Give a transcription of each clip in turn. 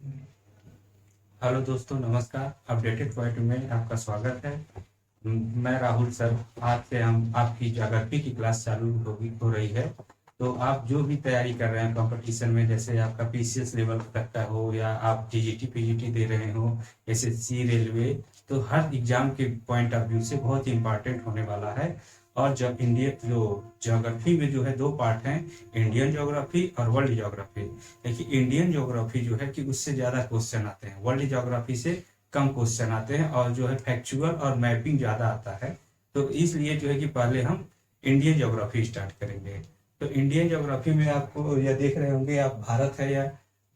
Hello दोस्तों, नमस्कार। Updated point में आपका स्वागत है। मैं राहुल सर। आज से हम आपकी ज्योग्राफी की क्लास चालू हो रही है। तो आप जो भी तैयारी कर रहे हैं कंपटीशन में, जैसे आपका पीसीएस लेवल तक का हो या आप टीजीटी पीजीटी दे रहे हो, एसएससी, रेलवे, तो हर एग्जाम के पॉइंट ऑफ व्यू से बहुत ही इंपॉर्टेंट होने वाला है। और जब इंडिया जो ज्योग्राफी में जो है दो पार्ट हैं, इंडियन ज्योग्राफी और वर्ल्ड ज्योग्राफी। देखिए, इंडियन ज्योग्राफी जो है कि उससे ज्यादा क्वेश्चन आते हैं, वर्ल्ड ज्योग्राफी से कम क्वेश्चन आते हैं, और जो है फैक्चुअल और मैपिंग ज्यादा आता है। तो इसलिए जो है कि पहले हम इंडियन ज्योग्राफी स्टार्ट करेंगे। तो इंडियन ज्योग्राफी में आपको यह देख रहे होंगे आप, भारत है, या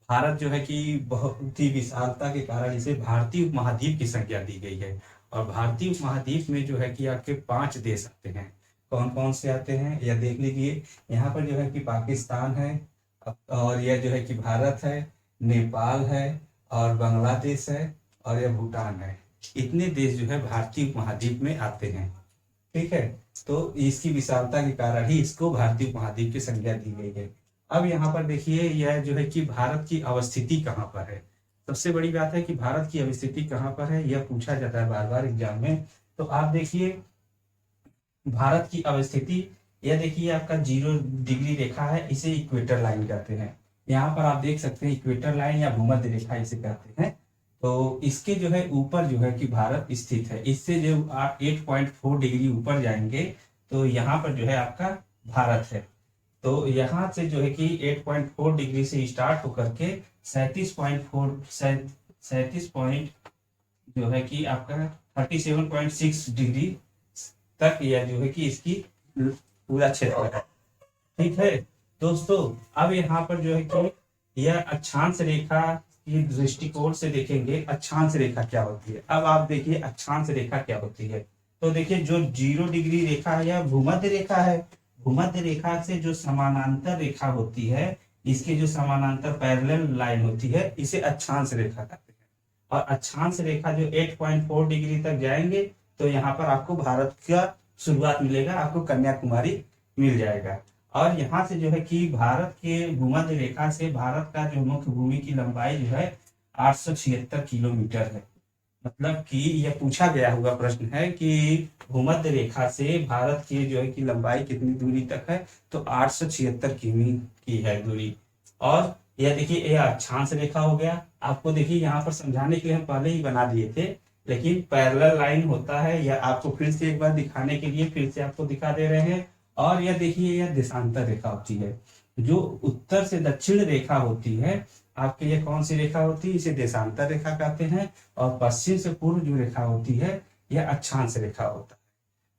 भारत जो है कि बहुत ही विशालता के कारण इसे भारतीय उपमहाद्वीप की संज्ञा दी गई है। और भारतीय उपमहाद्वीप में जो है कि आपके 5 देश आते हैं। कौन कौन से आते हैं यह देख लीजिए। यहाँ पर जो है कि पाकिस्तान है, और यह जो है कि भारत है, नेपाल है, और बांग्लादेश है, और यह भूटान है। इतने देश जो है भारतीय उपमहाद्वीप में आते हैं। ठीक है। तो इसकी विशालता के कारण ही इसको भारतीय उपमहाद्वीप की संज्ञा दी गई है। अब यहाँ पर देखिए, यह जो है कि भारत की अवस्थिति कहाँ पर है। सबसे बड़ी बात है कि भारत की अवस्थिति कहाँ पर है, यह पूछा जाता है बार बार एग्जाम में। तो आप देखिए, भारत की अवस्थिति, यह देखिए आपका 0 डिग्री रेखा है, इसे इक्वेटर लाइन कहते हैं। यहाँ पर आप देख सकते हैं इक्वेटर लाइन या भूमध्य रेखा इसे कहते हैं। तो इसके जो है ऊपर जो है कि भारत स्थित है। इससे जो आप 8.4 डिग्री ऊपर जाएंगे तो यहाँ पर जो है आपका भारत है। तो यहाँ से जो है कि 8.4 डिग्री से स्टार्ट होकर के 37 जो है कि आपका 37.6 डिग्री तक यह जो है कि इसकी पूरा क्षेत्र है। ठीक है दोस्तों। अब यहाँ पर जो है कि यह अक्षांश रेखा की दृष्टिकोण से देखेंगे, अक्षांश रेखा क्या होती है। अब आप देखिए अक्षांश रेखा क्या होती है। तो देखिए, जो 0 डिग्री रेखा है यह भूमध्य रेखा है। भूमध्य रेखा से जो समानांतर रेखा होती है, इसके जो समानांतर पैरेलल लाइन होती है, इसे अक्षांश रेखा कहते हैं। और अक्षांश रेखा जो 8.4 डिग्री तक जाएंगे तो यहाँ पर आपको भारत का शुरुआत मिलेगा, आपको कन्याकुमारी मिल जाएगा। और यहाँ से जो है कि भारत के भूमध्य रेखा से भारत का जो मुख्य भूमि की लंबाई जो है 876 किलोमीटर है। मतलब कि यह पूछा गया हुआ प्रश्न है कि भूमध्य रेखा से भारत की जो है कि लंबाई कितनी दूरी तक है, तो 876 किमी की है दूरी। और यह देखिए, यह अक्षांश रेखा हो गया। आपको देखिए यहाँ पर समझाने के लिए हम पहले ही बना दिए थे, लेकिन पैरेलल लाइन होता है, यह आपको फिर से एक बार दिखाने के लिए फिर से आपको दिखा दे रहे हैं। और यह देखिए, यह देशांतर रेखा होती है। जो उत्तर से दक्षिण रेखा होती है आपके, ये कौन सी रेखा होती है, इसे देशांतर रेखा कहते हैं। और पश्चिम से पूर्व जो रेखा होती है यह अक्षांश रेखा होता है।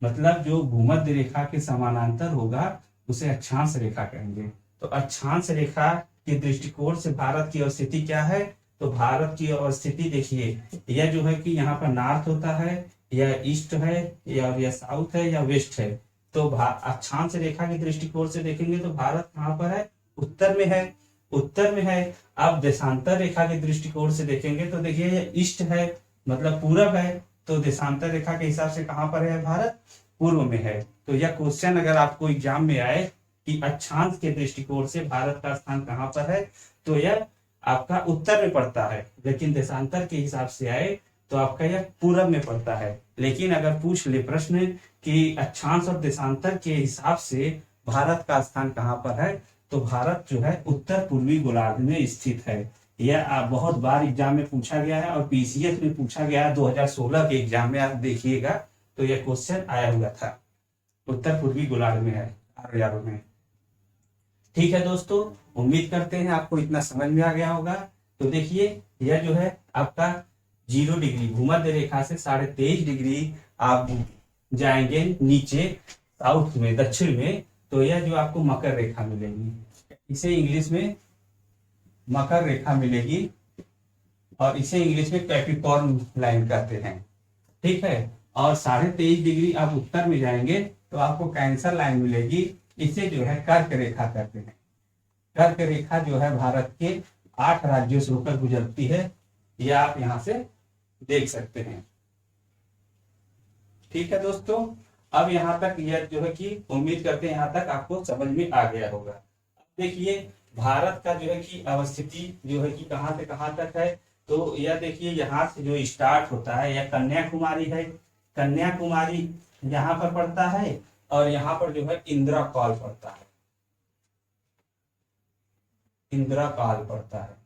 मतलब जो भूमध्य रेखा के समानांतर होगा उसे अक्षांश रेखा कहेंगे। तो अक्षांश रेखा के दृष्टिकोण से भारत की अवस्थिति क्या है, तो भारत की अवस्थिति देखिए, यह जो है कि यहाँ पर नॉर्थ होता है, या ईस्ट है, या साउथ है, या वेस्ट है। तो अक्षांश रेखा के दृष्टिकोण से देखेंगे तो भारत कहाँ पर है, उत्तर में है। उत्तर में है। आप देशांतर रेखा के दृष्टिकोण से देखेंगे तो देखिए ये ईस्ट है, मतलब पूरब है। तो देशांतर रेखा के हिसाब से कहां पर है भारत, पूर्व में है। तो यह क्वेश्चन अगर आपको एग्जाम में आए कि अक्षांश के दृष्टिकोण से भारत का स्थान कहां पर है, तो यह आपका उत्तर में पड़ता है। लेकिन देशांतर के हिसाब से आए तो आपका यह पूरब में पड़ता है। लेकिन अगर पूछ ले प्रश्न कि अक्षांश और देशांतर के हिसाब से भारत का स्थान कहां पर है, तो भारत जो है उत्तर पूर्वी गोलार्ध में स्थित है। यह बहुत बार एग्जाम में पूछा गया है, और पीसीएस में पूछा गया है 2016 के एग्जाम में। आप देखिएगा तो यह क्वेश्चन आया हुआ था, उत्तर पूर्वी गोलार्ध में है, आर्यभट्ट में। ठीक है दोस्तों, उम्मीद करते हैं आपको इतना समझ में आ गया होगा। तो देखिए, यह जो है आपका 0 डिग्री भूमध्य रेखा से 23.5 डिग्री आप जाएंगे नीचे साउथ में, दक्षिण में, तो यह जो आपको मकर रेखा मिलेगी, इसे इंग्लिश में मकर रेखा मिलेगी, और इसे इंग्लिश में कैप्रिकॉर्न लाइन कहते हैं। ठीक है। और 23.5 डिग्री आप उत्तर में जाएंगे तो आपको कैंसर लाइन मिलेगी, इसे जो है कर्क रेखा कहते हैं। कर्क रेखा जो है भारत के 8 राज्यों से होकर गुजरती है, यह आप यहां से देख सकते हैं। ठीक है दोस्तों, अब यहाँ तक यह जो है कि उम्मीद करते हैं यहाँ तक आपको समझ में आ गया होगा। देखिए, भारत का जो है कि अवस्थिति जो है कि कहाँ से कहाँ तक है, तो यह देखिए यहाँ से जो स्टार्ट होता है यह कन्याकुमारी है, कन्याकुमारी यहाँ पर पड़ता है, और यहाँ पर जो है इंदिरा कॉल पड़ता है, इंदिरा कॉल पड़ता है।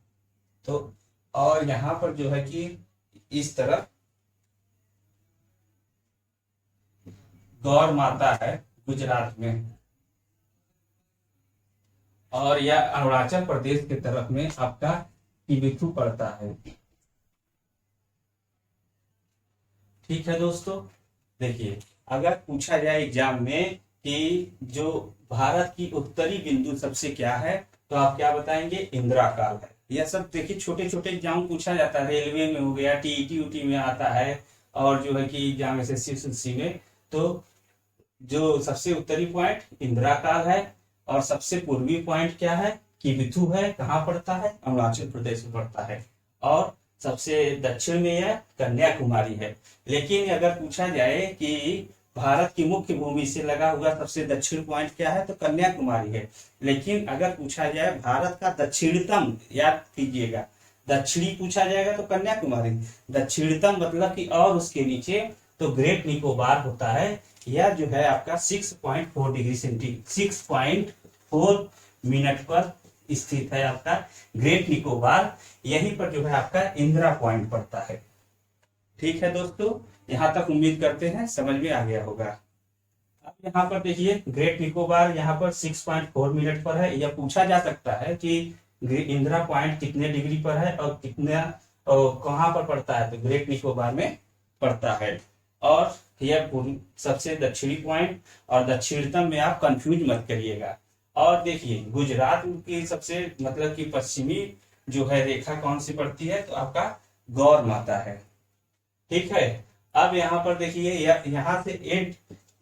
तो और यहाँ पर जो है कि इस तरफ गौर माता है गुजरात में, और यह अरुणाचल प्रदेश की तरफ में आपका किबिथु पड़ता है। ठीक है दोस्तों, देखिए अगर पूछा जाए एग्जाम में कि जो भारत की उत्तरी बिंदु सबसे क्या है, तो आप क्या बताएंगे, इंदिरा काल है। यह सब देखिए छोटे छोटे एग्जाम पूछा जाता है, रेलवे में हो गया, टीईटी यूटी में आता है, और जो है कि एग्जाम एसएससी में। तो जो सबसे उत्तरी पॉइंट इंदिरा काल है, और सबसे पूर्वी पॉइंट क्या है, किबिथु है। कहाँ पड़ता है, अरुणाचल प्रदेश में पड़ता है। और सबसे दक्षिण में यह कन्याकुमारी है। लेकिन अगर पूछा जाए कि भारत की मुख्य भूमि से लगा हुआ सबसे दक्षिण पॉइंट क्या है, तो कन्याकुमारी है। लेकिन अगर पूछा जाए भारत का दक्षिणतम, याद कीजिएगा, दक्षिणी पूछा जाएगा तो कन्याकुमारी, दक्षिणतम मतलब कि और उसके नीचे तो ग्रेट निकोबार होता है। यह जो है आपका 6.4 डिग्री सेंटीग्रेड 6.4 मिनट पर स्थित है आपका ग्रेट निकोबार। यहीं पर जो है आपका इंदिरा पॉइंट पड़ता है। ठीक है दोस्तों, यहां तक उम्मीद करते हैं समझ में आ गया होगा। अब यहाँ पर देखिए ग्रेट निकोबार यहाँ पर 6.4 मिनट पर है। यह पूछा जा सकता है कि इंदिरा पॉइंट कितने डिग्री पर है और कितना कहाँ पर पड़ता है, तो ग्रेट निकोबार में पड़ता है। और यह सबसे दक्षिणी पॉइंट और दक्षिणतम में आप कंफ्यूज मत करिएगा। और देखिए गुजरात की सबसे मतलब कि पश्चिमी जो है रेखा कौन सी पड़ती है, तो आपका गौर माता है। ठीक है, अब यहाँ पर देखिए यहाँ से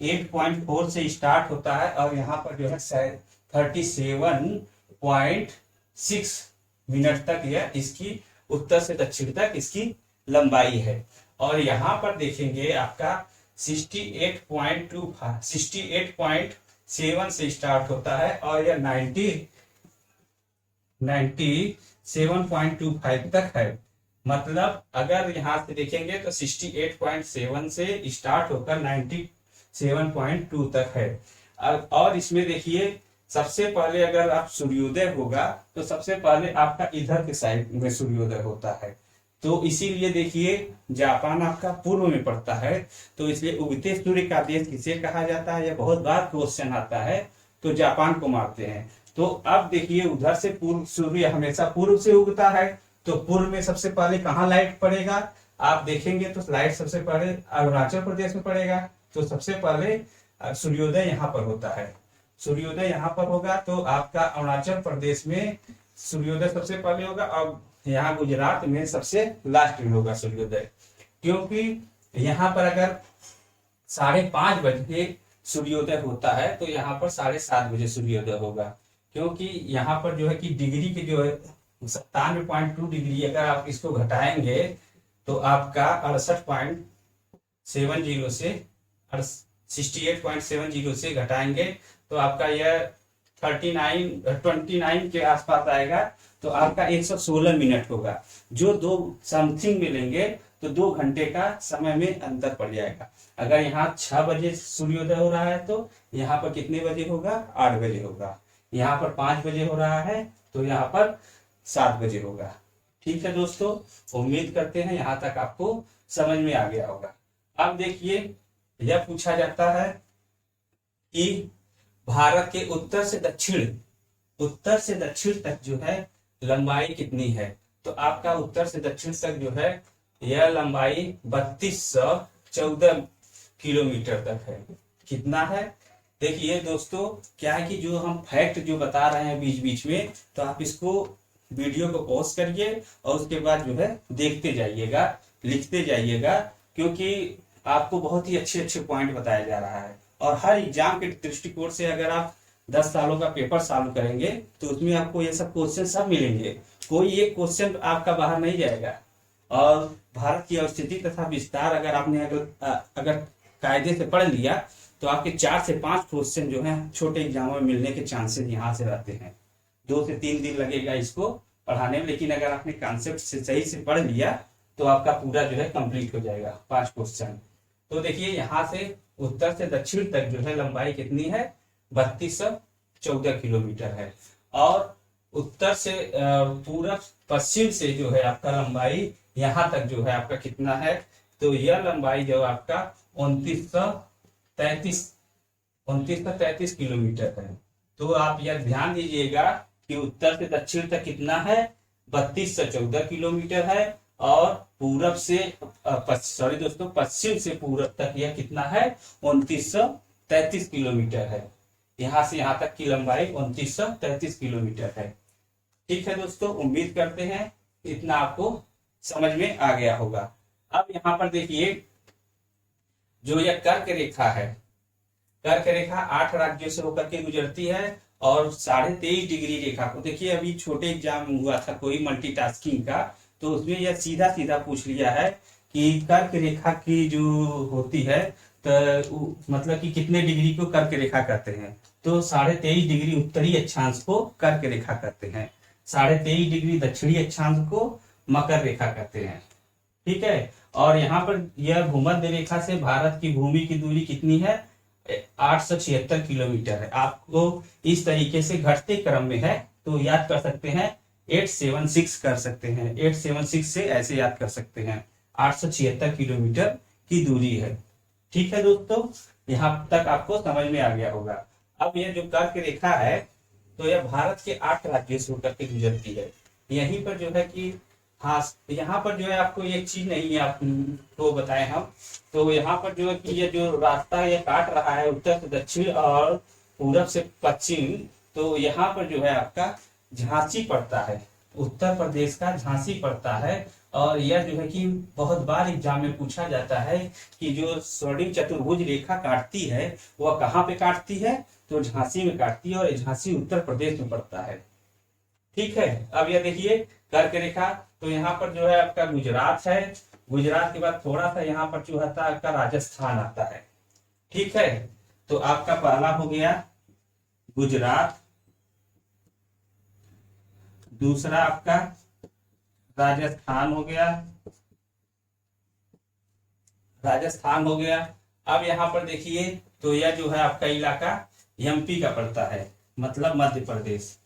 8.4 से स्टार्ट होता है, और यहाँ पर जो है 37.6 मिनट तक यह इसकी उत्तर से दक्षिण तक इसकी लंबाई है। और यहाँ पर देखेंगे आपका 68.7 से स्टार्ट होता है, और यह 97.25 तक है। मतलब अगर यहाँ से देखेंगे तो 68.7 से स्टार्ट होकर 97.2 तक है। और इसमें देखिए सबसे पहले अगर आप सूर्योदय होगा तो सबसे पहले आपका इधर के साइड में सूर्योदय होता है। तो इसीलिए देखिए जापान आपका पूर्व में पड़ता है, तो इसलिए उगते सूर्य का देश किसे कहा जाता है, यह बहुत बार क्वेश्चन आता है, तो जापान को मारते हैं। तो अब देखिए उधर से पूर्व सूर्य हमेशा पूर्व से उगता है, तो पूर्व में सबसे पहले कहाँ लाइट पड़ेगा, आप देखेंगे तो लाइट सबसे पहले अरुणाचल प्रदेश में पड़ेगा। तो सबसे पहले सूर्योदय यहाँ पर होता है, सूर्योदय यहाँ पर होगा, तो आपका अरुणाचल प्रदेश में सूर्योदय सबसे पहले होगा। और यहाँ गुजरात में सबसे लास्ट में होगा सूर्योदय, क्योंकि यहाँ पर अगर 5:30 बजे सूर्योदय होता है तो यहाँ पर 7:30 बजे सूर्योदय होगा। क्योंकि यहाँ पर जो है कि डिग्री की जो है 97.2 डिग्री, अगर आप इसको घटाएंगे तो आपका 68.70 से 68.70 से घटाएंगे तो आपका यह 29 के आसपास आएगा, तो आपका 116 मिनट होगा। जो 2 समथिंग मिलेंगे तो 2 घंटे का समय में अंतर पड़ जाएगा। अगर यहाँ 6 बजे सूर्योदय हो रहा है तो यहाँ पर कितने बजे होगा, 8 बजे होगा। यहाँ पर 5 बजे हो रहा है तो यहाँ पर 7 बजे होगा। ठीक है दोस्तों, उम्मीद करते हैं यहाँ तक आपको समझ में आ गया होगा। अब देखिए यह पूछा जाता है कि भारत के उत्तर से दक्षिण तक जो है लंबाई कितनी है, तो आपका उत्तर से दक्षिण तक जो है यह लंबाई 3214 किलोमीटर तक है। कितना है, देखिए दोस्तों क्या है कि जो हम फैक्ट जो बता रहे हैं बीच बीच में, तो आप इसको वीडियो को पॉज करिए और उसके बाद जो है देखते जाइएगा, लिखते जाइएगा, क्योंकि आपको बहुत ही अच्छे अच्छे पॉइंट बताया जा रहा है। और हर एग्जाम के दृष्टिकोण से अगर आप 10 सालों का पेपर सॉल्व करेंगे तो उसमें आपको ये सब क्वेश्चन सब मिलेंगे, कोई एक क्वेश्चन आपका बाहर नहीं जाएगा। और भारत की अवस्थिति तथा विस्तार अगर आपने अगर कायदे से पढ़ लिया तो आपके 4 से 5 क्वेश्चन जो है छोटे एग्जामों में मिलने के चांसेस यहाँ से रहते हैं। 2 से 3 दिन लगेगा इसको पढ़ाने में, लेकिन अगर आपने कॉन्सेप्ट से सही से पढ़ लिया तो आपका पूरा जो है कंप्लीट हो जाएगा 5 क्वेश्चन। तो देखिए यहाँ से उत्तर से दक्षिण तक जो है लंबाई कितनी है, 3214 किलोमीटर है। और उत्तर से पूरब पश्चिम से जो है आपका लंबाई यहाँ तक जो है आपका कितना है, तो यह लंबाई जो आपका 2933 किलोमीटर है। तो आप यह ध्यान दीजिएगा कि उत्तर से दक्षिण तक कितना है, 3214 किलोमीटर है। और पूरब से सॉरी दोस्तों, पश्चिम से पूरब तक यह कितना है, 2933 किलोमीटर है। यहाँ से यहाँ तक की लंबाई 2933 किलोमीटर है। ठीक है दोस्तों, उम्मीद करते हैं इतना आपको समझ में आ गया होगा। अब यहाँ पर देखिए जो यह कर्क रेखा है, कर्क रेखा 8 राज्यों से होकर के गुजरती है और 23.5 डिग्री रेखा को देखिए, अभी छोटे एग्जाम हुआ था कोई मल्टीटास्किंग का, तो उसमें यह सीधा सीधा पूछ लिया है कि कर्क रेखा की जो होती है तो मतलब कि कितने डिग्री को कर्क रेखा कहते हैं, तो 23.5 डिग्री उत्तरी अक्षांश को कर्क रेखा कहते हैं, 23.5 डिग्री दक्षिणी अक्षांश को मकर रेखा कहते हैं। ठीक है, और यहाँ पर यह भूमध्य रेखा से भारत की भूमि की दूरी कितनी है, 876 किलोमीटर है। आपको इस तरीके से घटते क्रम में है तो याद कर सकते हैं 876 कर सकते हैं, 876 से ऐसे याद कर सकते हैं, 876 किलोमीटर की दूरी है। ठीक है दोस्तों, यहाँ तक आपको समझ में आ गया होगा। अब यह जो कर्क रेखा है तो यह भारत के 8 राज्यों से होकर के गुजरती है। यहीं पर जो है कि हाँ, यहाँ पर जो है आपको एक चीज नहीं है आपको बताए हम, तो यहाँ पर जो है कि ये जो रास्ता ये काट रहा है उत्तर से दक्षिण और पूरब से पश्चिम, तो यहाँ पर जो है आपका झांसी पड़ता है, उत्तर प्रदेश का झांसी पड़ता है। और यह जो है कि बहुत बार एग्जाम में पूछा जाता है कि जो स्वर्णिम चतुर्भुज रेखा काटती है वह कहाँ पे काटती है, तो झांसी में काटती है, और झांसी उत्तर प्रदेश में पड़ता है। ठीक है, अब यह देखिए कर्क रेखा, तो यहाँ पर जो है आपका गुजरात है, गुजरात के बाद थोड़ा सा यहाँ पर जो आता है आपका राजस्थान आता है। ठीक है, तो आपका पहला हो गया गुजरात, दूसरा आपका राजस्थान हो गया, राजस्थान हो गया। अब यहाँ पर देखिए तो यह जो है आपका इलाका एमपी का पड़ता है, मतलब मध्य प्रदेश,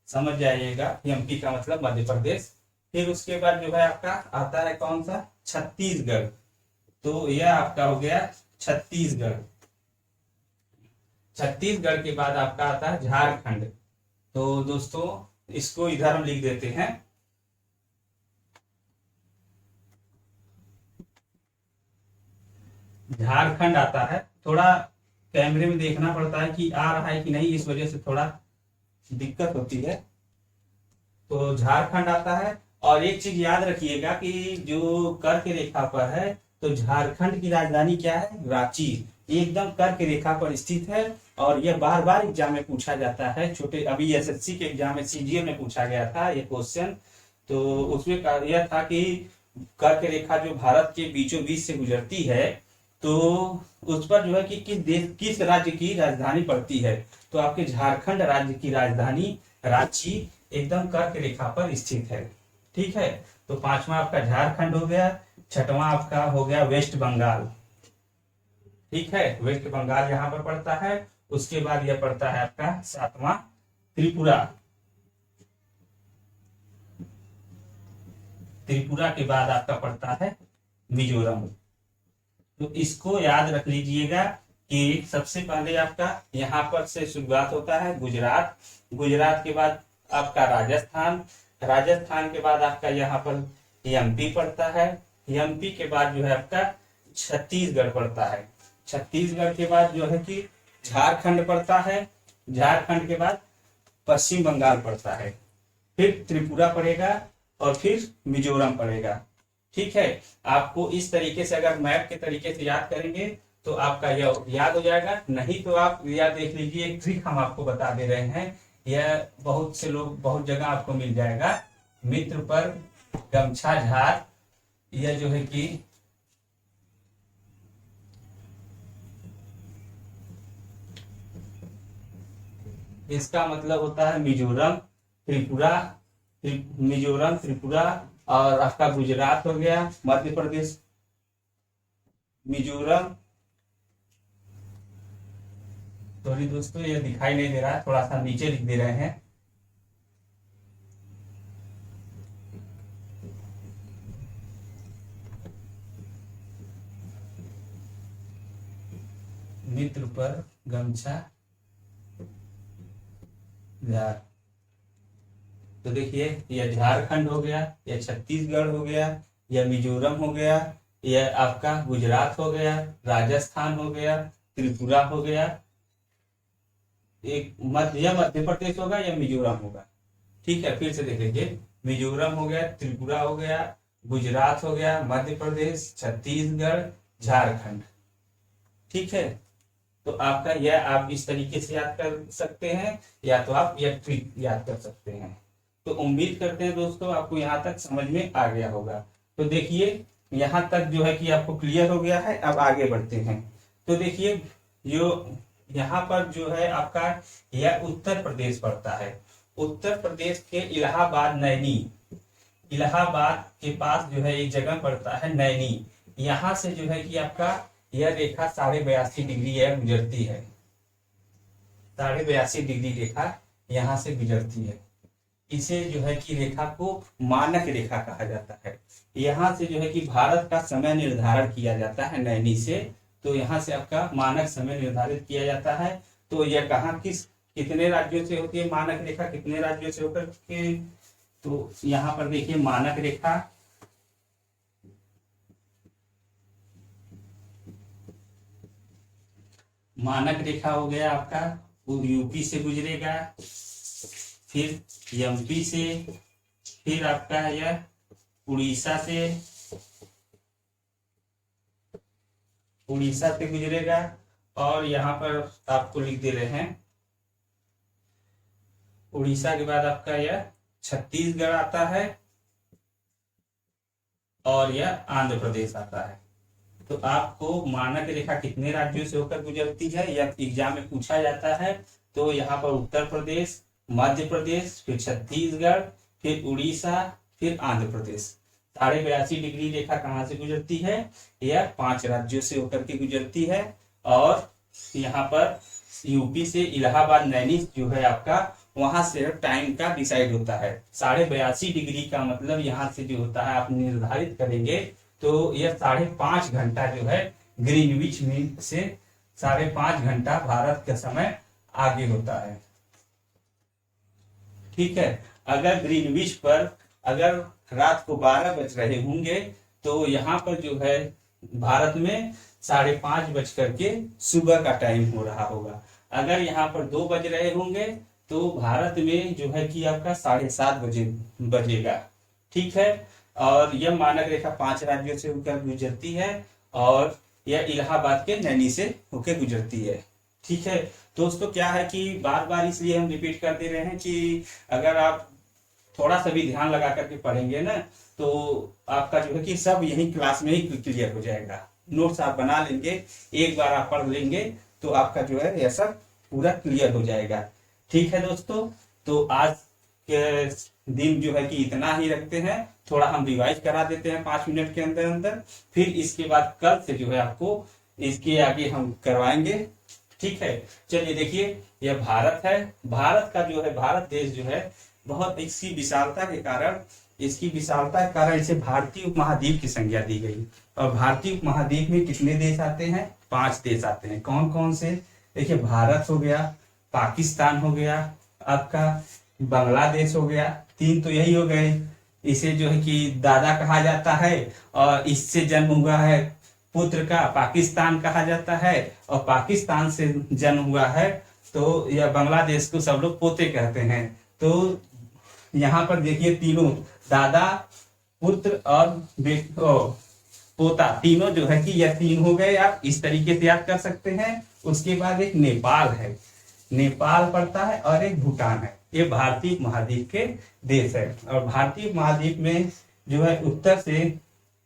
समझ जाइएगा, एमपी का मतलब मध्य प्रदेश। फिर उसके बाद जो है आपका आता है कौन सा, छत्तीसगढ़, तो यह आपका हो गया छत्तीसगढ़। छत्तीसगढ़ के बाद आपका आता है झारखंड, तो दोस्तों इसको इधर हम लिख देते हैं, झारखंड आता है। थोड़ा कैमरे में देखना पड़ता है कि आ रहा है कि नहीं, इस वजह से थोड़ा दिक्कत होती है। तो झारखंड आता है। और एक चीज याद रखिएगा कि जो कर्क रेखा पर है तो झारखंड की राजधानी क्या है, रांची, एकदम कर्क रेखा पर स्थित है। और यह बार बार एग्जाम में पूछा जाता है, छोटे अभी एसएससी के एग्जाम में सीजीएल में पूछा गया था ये क्वेश्चन, तो उसमें यह था कि कर्क रेखा जो भारत के बीचों बीच से गुजरती है तो उस पर जो है कि किस देश किस राज्य की राजधानी पड़ती है, तो आपके झारखंड राज्य की राजधानी रांची एकदम कर्क रेखा पर स्थित है। ठीक है, तो पांचवा आपका झारखंड हो गया, छठवां आपका हो गया वेस्ट बंगाल। ठीक है, वेस्ट बंगाल यहाँ पर पड़ता है। उसके बाद यह पड़ता है आपका सातवां त्रिपुरा, त्रिपुरा के बाद आपका पड़ता है मिजोरम। तो इसको याद रख लीजिएगा कि सबसे पहले आपका यहाँ पर से शुरुआत होता है गुजरात, गुजरात के बाद आपका राजस्थान, राजस्थान के बाद आपका यहाँ पर एमपी पड़ता है, एमपी के बाद जो है आपका छत्तीसगढ़ पड़ता है, छत्तीसगढ़ के बाद जो है कि झारखंड पड़ता है, झारखंड के बाद पश्चिम बंगाल पड़ता है, फिर त्रिपुरा पड़ेगा और फिर मिजोरम पड़ेगा। ठीक है, आपको इस तरीके से अगर मैप के तरीके से याद करेंगे तो आपका यह याद हो जाएगा। नहीं तो आप यह देख लीजिए, एक ट्रिक हम आपको बता दे रहे हैं, यह बहुत से लोग बहुत जगह आपको मिल जाएगा, मित्र पर गमछा झार, यह जो है कि इसका मतलब होता है मिजोरम, त्रिपुरा, मिजोरम, त्रिपुरा, और आपका गुजरात हो गया, मध्य प्रदेश, मिजोरम। सॉरी दोस्तों, ये दिखाई नहीं दे रहा है, थोड़ा सा नीचे लिख दे रहे हैं। मित्र पर गमछा झार। तो देखिए, यह झारखंड हो गया, यह छत्तीसगढ़ हो गया, यह मिजोरम हो गया, यह आपका गुजरात हो गया, राजस्थान हो गया, त्रिपुरा हो गया, एक मध्य प्रदेश होगा या मिजोरम होगा। ठीक है, फिर से देख लीजिए, मिजोरम हो गया, त्रिपुरा हो गया, गुजरात हो गया, मध्य प्रदेश, छत्तीसगढ़, झारखंड। ठीक है, तो आपका यह आप इस तरीके से याद कर सकते हैं, या तो आप यह ट्रिक याद कर सकते हैं। तो उम्मीद करते हैं दोस्तों आपको यहाँ तक समझ में आ गया होगा। तो देखिए, यहाँ तक जो है कि आपको क्लियर हो गया है। अब आगे बढ़ते हैं। तो देखिए, जो यहाँ पर जो है आपका यह उत्तर प्रदेश पड़ता है। उत्तर प्रदेश के इलाहाबाद, नैनी, इलाहाबाद के पास जो है एक जगह पड़ता है नैनी। यहाँ से जो है कि आपका यह रेखा 82.5 डिग्री यह गुजरती है। 82.5 डिग्री रेखा यहाँ से गुजरती है। इसे जो है कि रेखा को मानक रेखा कहा जाता है। यहाँ से जो है कि भारत का समय निर्धारण किया जाता है नैनी से। तो यहाँ से आपका मानक समय निर्धारित किया जाता है। तो यह कहाँ कितने राज्यों से होती है मानक रेखा, कितने राज्यों से होकर के, तो यहाँ पर देखिए मानक रेखा हो गया आपका, वो यूपी से गुजरेगा, फिर एमपी से, फिर आपका यह उड़ीसा से गुजरेगा। और यहाँ पर आपको लिख दे रहे हैं, उड़ीसा के बाद आपका यह छत्तीसगढ़ आता है और यह आंध्र प्रदेश आता है। तो आपको मानक रेखा कितने राज्यों से होकर गुजरती है यह एग्जाम में पूछा जाता है। तो यहाँ पर उत्तर प्रदेश, मध्य प्रदेश, फिर छत्तीसगढ़, फिर उड़ीसा, फिर आंध्र प्रदेश। 82.5 डिग्री रेखा कहाँ से गुजरती है? यह 5 राज्यों से होकर के गुजरती है। और यहाँ पर यूपी से इलाहाबाद, नैनी जो है आपका, वहां से टाइम का डिसाइड होता है। 82.5 डिग्री का मतलब यहाँ से जो होता है आप निर्धारित करेंगे तो यह 5.5 घंटा जो है ग्रीनविच मीन से 5.5 घंटा भारत का समय आगे होता है। ठीक है, अगर ग्रीनविच पर अगर रात को 12 बज रहे होंगे तो यहाँ पर जो है भारत में 5:30 बज करके सुबह का टाइम हो रहा होगा। अगर यहाँ पर 2 बज रहे होंगे तो भारत में जो है कि आपका 7:30 बजेगा। ठीक है, और यह मानक रेखा 5 राज्यों से होकर गुजरती है और यह इलाहाबाद के नैनी से होकर गुजरती है। ठीक है दोस्तों, क्या है कि बार बार इसलिए हम रिपीट कर दे रहे हैं कि अगर आप थोड़ा सा भी ध्यान लगा करके पढ़ेंगे ना तो आपका जो है कि सब यही क्लास में ही क्लियर हो जाएगा। नोट्स आप बना लेंगे, एक बार आप पढ़ लेंगे तो आपका जो है यह सब पूरा क्लियर हो जाएगा। ठीक है दोस्तों, तो आज के दिन जो है कि इतना ही रखते हैं। थोड़ा हम रिवाइज करा देते हैं 5 मिनट के अंदर अंदर, फिर इसके बाद कल से जो है आपको इसके आगे हम करवाएंगे। ठीक है, चलिए देखिए, यह भारत है। भारत का जो है, भारत देश जो है बहुत इसकी विशालता के कारण इसे भारतीय उपमहाद्वीप की संज्ञा दी गई। और भारतीय उपमहाद्वीप में कितने देश आते हैं? 5 देश आते हैं। कौन कौन से? देखिए, भारत हो गया, पाकिस्तान हो गया, आपका बांग्लादेश हो गया। 3 तो यही हो गए। इसे जो है कि दादा कहा जाता है और इससे जन्म हुआ है पुत्र का पाकिस्तान कहा जाता है, और पाकिस्तान से जन्म हुआ है तो यह बांग्लादेश को सब लोग पोते कहते हैं। तो यहाँ पर देखिए, तीनों दादा, पुत्र और पोता, तीनों जो है कि यह 3 हो गए। आप इस तरीके से याद कर सकते हैं। उसके बाद एक नेपाल है, नेपाल पड़ता है, और एक भूटान है। ये भारतीय महाद्वीप के देश है। और भारतीय महाद्वीप में जो है उत्तर से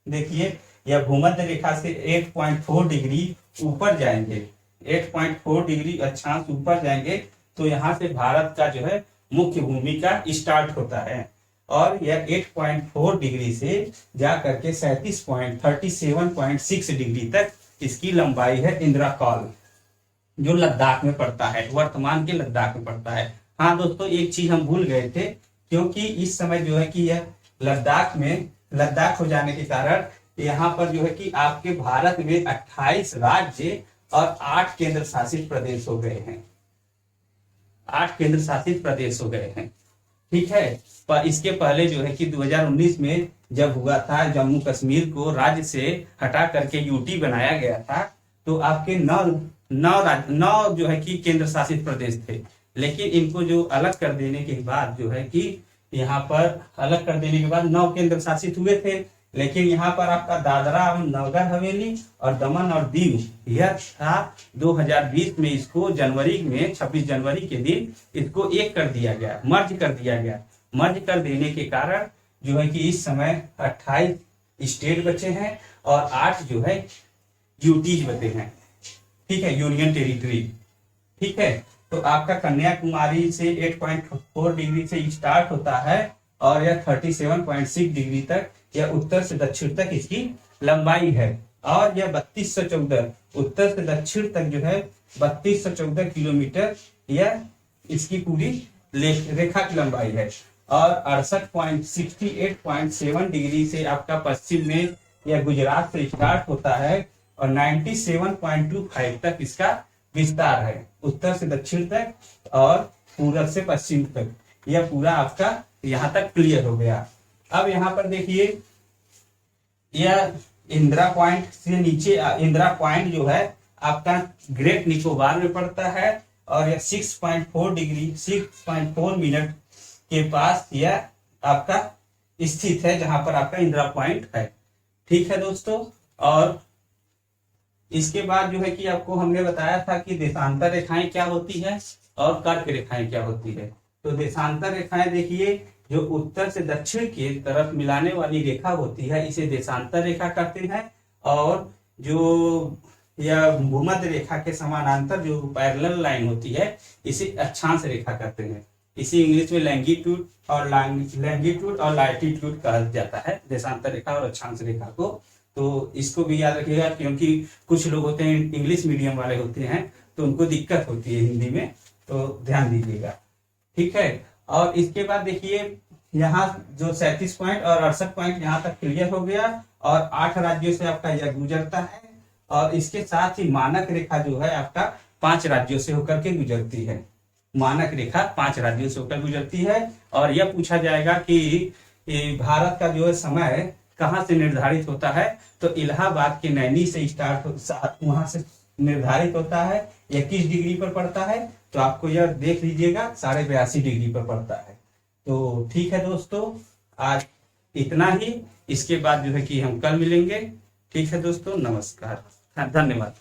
देखिए, यह भूमध्य रेखा से 8.4 डिग्री ऊपर जाएंगे, 8.4 डिग्री अक्षांश ऊपर जाएंगे तो यहाँ से भारत का जो है मुख्य भूमिका स्टार्ट होता है और यह 8.4 डिग्री से जा करके 37.6 डिग्री तक इसकी लंबाई है। इंदिरा कॉल जो लद्दाख में पड़ता है, वर्तमान के लद्दाख में पड़ता है। हाँ दोस्तों, एक चीज हम भूल गए थे, क्योंकि इस समय जो है कि यह लद्दाख हो जाने के कारण यहाँ पर जो है कि आपके भारत में 28 राज्य और 8 केंद्र शासित प्रदेश हो गए हैं। 8 केंद्र शासित प्रदेश हो गए हैं। ठीक है, पर इसके पहले जो है कि 2019 में जब हुआ था, जम्मू कश्मीर को राज्य से हटा करके यूटी बनाया गया था, तो आपके नौ जो है कि केंद्र शासित प्रदेश थे। लेकिन इनको जो अलग कर देने के बाद जो है कि यहाँ पर अलग कर देने के बाद 9 केंद्र शासित हुए थे। लेकिन यहाँ पर आपका दादरा और नगर हवेली और दमन और दीव यह था 2020 में, इसको जनवरी में 26 जनवरी के दिन इसको एक कर दिया गया, मर्ज कर दिया गया। मर्ज कर देने के कारण जो है कि इस समय 28 स्टेट बचे हैं और 8 जो है यूटीज बचे हैं। ठीक है, यूनियन टेरिटरी। ठीक है, तो आपका कन्याकुमारी से 8.4 डिग्री से स्टार्ट होता है और यह 37.6 डिग्री तक, यह उत्तर से दक्षिण तक इसकी लंबाई है। और यह 3214 उत्तर से दक्षिण तक जो है 3214 किलोमीटर यह इसकी पूरी रेखा की लंबाई है। और 68.7 डिग्री से आपका पश्चिम में यह गुजरात से स्टार्ट होता है और 97.25 तक इसका विस्तार है, उत्तर से दक्षिण तक और पूरब से पश्चिम तक। यह पूरा आपका यहाँ तक क्लियर हो गया। अब यहाँ पर देखिए, यह इंदिरा पॉइंट से नीचे, इंदिरा पॉइंट जो है आपका ग्रेट निकोबार में पड़ता है और यह 6.4 मिनट के पास यह आपका स्थित है, जहां पर आपका इंदिरा पॉइंट है। ठीक है दोस्तों, और इसके बाद जो है कि आपको हमने बताया था कि देशांतर रेखाएं क्या होती है और कर्क रेखाएं क्या होती है। तो देशांतर रेखाएं देखिए, जो उत्तर से दक्षिण की तरफ मिलाने वाली रेखा होती है इसे देशांतर रेखा कहते हैं। और जो यह भूमध्य रेखा के समानांतर जो पैरेलल लाइन होती है इसे अक्षांश रेखा कहते हैं। इसे इंग्लिश में लैंगिट्यूड और लैटिट्यूड कहा जाता है, देशांतर रेखा और अक्षांश रेखा को। तो इसको भी याद रखिएगा, क्योंकि कुछ लोग होते हैं इंग्लिश मीडियम वाले होते हैं तो उनको दिक्कत होती है हिंदी में, तो ध्यान दीजिएगा। ठीक है, और इसके बाद देखिए, यहाँ जो 37 पॉइंट और 68 पॉइंट यहाँ तक क्लियर हो गया और 8 राज्यों से आपका यह गुजरता है। और इसके साथ ही मानक रेखा जो है आपका 5 राज्यों से होकर के गुजरती है। मानक रेखा 5 राज्यों से होकर गुजरती है। और यह पूछा जाएगा कि भारत का जो है समय कहाँ से निर्धारित होता है, तो इलाहाबाद के नैनी से वहां से निर्धारित होता है। 21 डिग्री पर पड़ता है, तो आपको यह देख लीजिएगा 82.5 डिग्री पर पड़ता है। तो ठीक है दोस्तों, आज इतना ही। इसके बाद जो है कि हम कल मिलेंगे। ठीक है दोस्तों, नमस्कार, धन्यवाद।